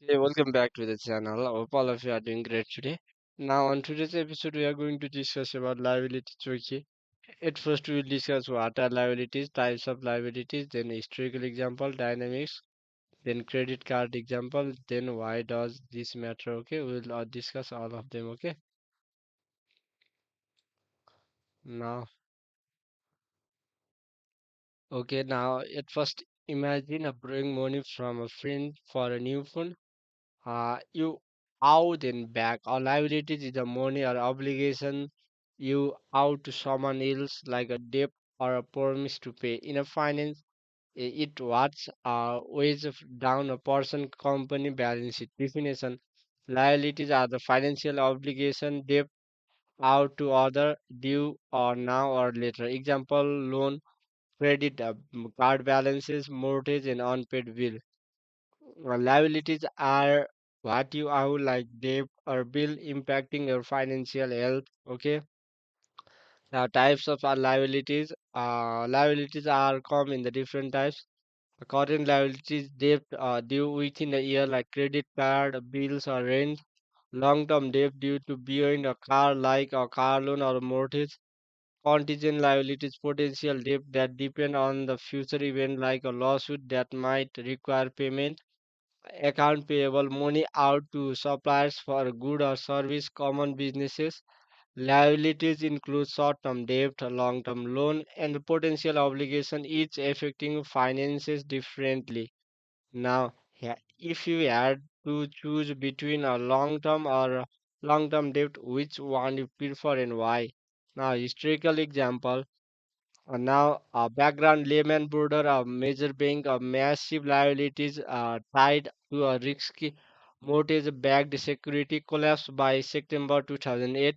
Hey, welcome back to the channel. I hope all of you are doing great today. Now, on today's episode, we are going to discuss about liabilities. Okay. At first, we will discuss what are liabilities, types of liabilities, then historical example, dynamics, then credit card example, then why does this matter? Okay, we will discuss all of them. Okay. Now, now at first, imagine borrowing money from a friend for a new phone. You out and back or liabilities is a money or obligation you out to someone else like a debt or a promise to pay. In a finance, it what's weighs down a person company balance sheet. Definition: liabilities are the financial obligation debt out to other due or now or later. Example: loan, credit, card balances, mortgage, and unpaid bill. Liabilities are what you owe, like debt or bill impacting your financial health. Okay. Now, types of our liabilities. Liabilities are come in the different types. Current liabilities, debt due within a year, like credit card, bills, or rent. Long-term debt due to beyond a car, like a car loan or a mortgage. Contingent liabilities, potential debt that depend on the future event, like a lawsuit that might require payment. Account payable, money out to suppliers for good or service. Common businesses liabilities include short-term debt, long-term loan, and potential obligation, each affecting finances differently. Now, if you had to choose between a long-term or a long-term debt, which one you prefer and why? Now, historical example. Now, a background Lehman Brothers, a major bank of massive liabilities tied to a risky mortgage-backed security collapse by September 2008.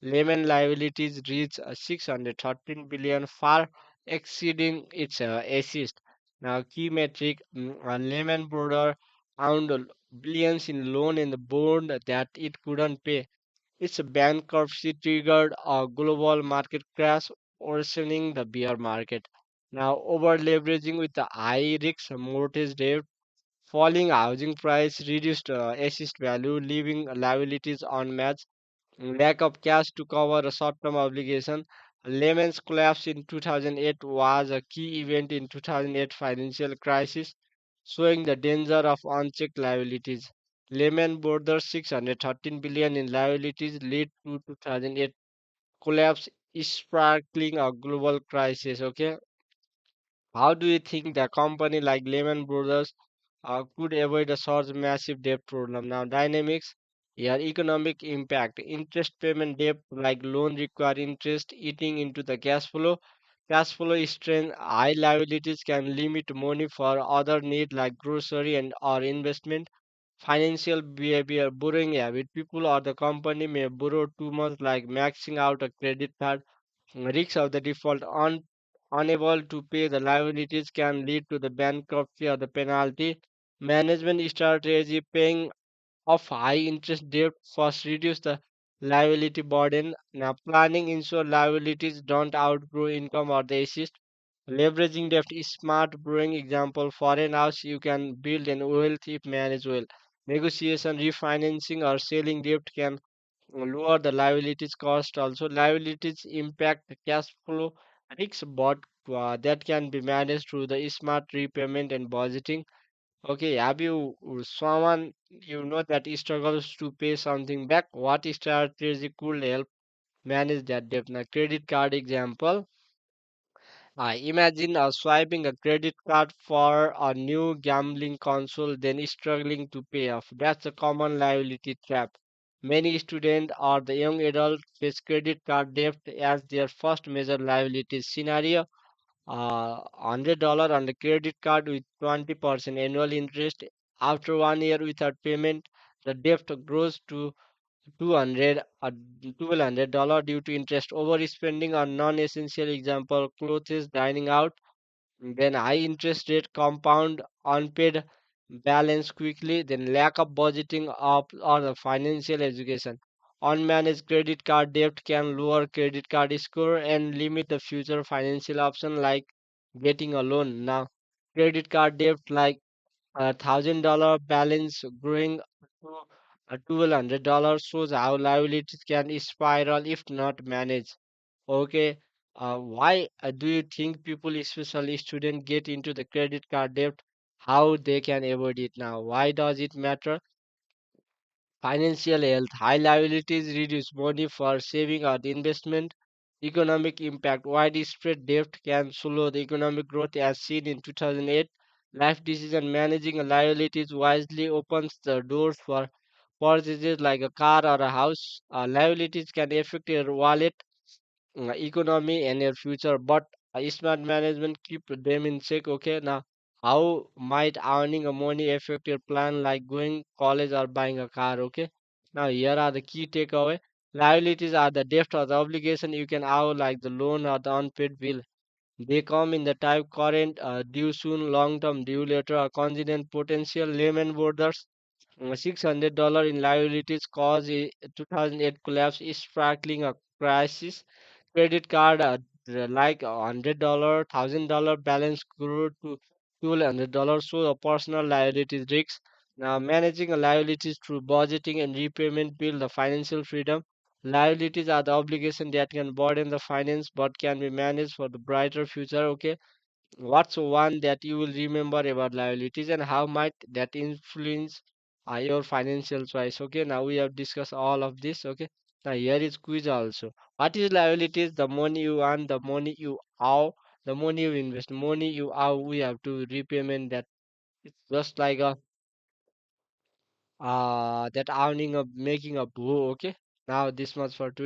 Lehman liabilities reached 613 billion, far exceeding its assist. Now, key metric: Lehman Brothers owned billions in loan and the bond that it couldn't pay. Its bankruptcy triggered a global market crash, worsening the bear market. Now, over leveraging with the high risk mortgage debt, falling housing price reduced assist value, leaving liabilities unmatched. Lack of cash to cover a short-term obligation. Lehman's collapse in 2008 was a key event in 2008 financial crisis, showing the danger of unchecked liabilities. Lehman Brothers 613 billion in liabilities led to 2008 collapse, sparkling a global crisis. Okay, how do you think the company like Lehman Brothers could avoid a such massive debt problem? Now, dynamics, yeah, economic impact. Interest payment debt like loan require interest eating into the cash flow. Cash flow strain, high liabilities can limit money for other need like grocery and or investment. Financial behavior, borrowing habit. People or the company may borrow too much, like maxing out a credit card. Risks of the default, unable to pay the liabilities can lead to the bankruptcy or the penalty. Management strategy, paying off high interest debt first reduce the liability burden. Now, planning ensure liabilities don't outgrow income or the assist. Leveraging debt is smart borrowing. Example, foreign house you can build and wealth if managed well. Negotiation, refinancing or selling debt can lower the liabilities cost. Also, liabilities impact the cash flow risks, but that can be managed through the smart repayment and budgeting. Okay, have you someone you know that struggles to pay something back? What strategy could help manage that debt? Now, credit card example. Imagine swiping a credit card for a new gambling console, then struggling to pay off. That's a common liability trap. Many students or the young adults face credit card debt as their first major liability scenario. $100 on the credit card with 20% annual interest. After 1 year without payment, the debt grows to 200 $1,200 due to interest overspending on non-essential, example clothes, dining out. Then high interest rate compound unpaid balance quickly. Then lack of budgeting up or the financial education. Unmanaged credit card debt can lower credit card score and limit the future financial option like getting a loan. Now, credit card debt like $1,000 balance growing to $1,200 shows how liabilities can spiral if not managed. Okay, why do you think people, especially students, get into the credit card debt? How they can avoid it now? Why does it matter? Financial health, high liabilities reduce money for saving or the investment. Economic impact, widespread debt can slow the economic growth as seen in 2008. Life decision, managing liabilities wisely opens the doors for purchases like a car or a house. Liabilities can affect your wallet, economy and your future, but smart management keep them in check. Okay, now how might earning a money affect your plan like going college or buying a car? Okay, now here are the key takeaway. Liabilities are the debt or the obligation you can owe, like the loan or the unpaid bill. They come in the type current, due soon, long term, due later, or contingent potential. Lehman Brothers $600 in liabilities caused a 2008 collapse is sparkling a crisis. Credit card, like $100, $1,000 balance grew to $200, so a personal liabilities risks. Now, managing a liabilities through budgeting and repayment build the financial freedom. Liabilities are the obligation that can burden the finance but can be managed for the brighter future. Okay, what's one that you will remember about liabilities and how might that influence your financial choice? Okay, now we have discussed all of this. Okay, now here is quiz also. What is liabilities? The money you earn, the money you owe, the money you invest, money you owe. We have to repayment that. It's just like a that earning of making a bow. Okay, now this much for today.